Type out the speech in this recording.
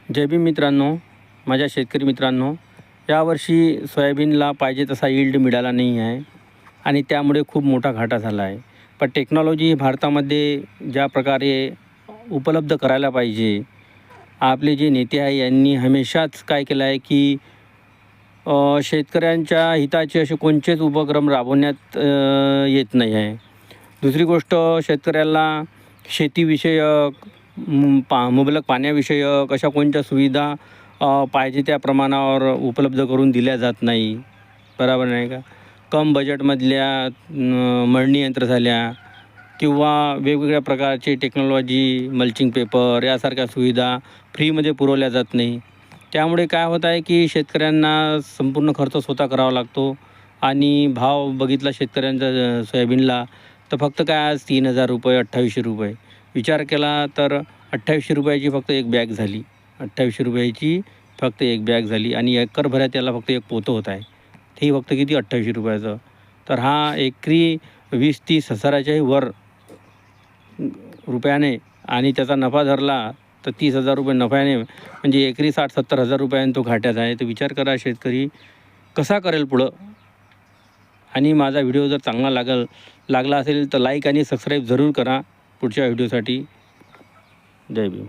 जय भीम मित्रांनो, माझ्या शेतकरी मित्रांनो, यावर्षी सोयाबीनला पाहिजे तसा यील्ड मिळाला नाही आहे आणि त्यामुळे खूप मोठा घाटा झाला आहे. पण टेक्नॉलॉजी भारतामध्ये ज्या प्रकारे उपलब्ध करायला पाहिजे, आपले जे नेते आहे यांनी हमेशाच काय केलं आहे की शेतकऱ्यांच्या हिताचे असे कोणतेच उपक्रम राबवण्यात येत नाही आहे. दुसरी गोष्ट, शेतकऱ्याला शेतीविषयक मुबलक पाण्याविषयक अशा कोणत्या सुविधा पाहिजे त्या प्रमाणावर उपलब्ध करून दिल्या जात नाही. बरोबर नाही का? कम बजेटमधल्या मळणी यंत्र झाल्या किंवा वेगवेगळ्या प्रकारचे टेक्नॉलॉजी, मल्चिंग पेपर यासारख्या सुविधा फ्रीमध्ये पुरवल्या जात नाही. त्यामुळे काय होत आहे की शेतकऱ्यांना संपूर्ण खर्च स्वतः करावा लागतो आणि भाव बघितला शेतकऱ्यांचा सोयाबीनला तर फक्त काय आज 3,000 रुपये, 2800 रुपये. विचार केला तर 2800 रुपयाची फक्त एक बॅग झाली. 2800 रुपयाची फक्त एक बॅग झाली आणि एकरभरात त्याला फक्त एक पोतं होत आहे. तेही फक्त किती 2800 रुपयाचं. तर हा एकरी 20-30 हजाराच्याही वर रुपयाने आणि त्याचा नफा धरला तर 30,000 रुपये नफ्याने, म्हणजे एकरी 60-70 हजार रुपयाने तो घाट्यात आहे. तर विचार करा शेतकरी कसा करेल पुढं. आणि माझा व्हिडिओ जर चांगला लागला असेल तर लाईक आणि सबस्क्राईब जरूर करा पुढच्या व्हिडिओसाठी. जय भीम.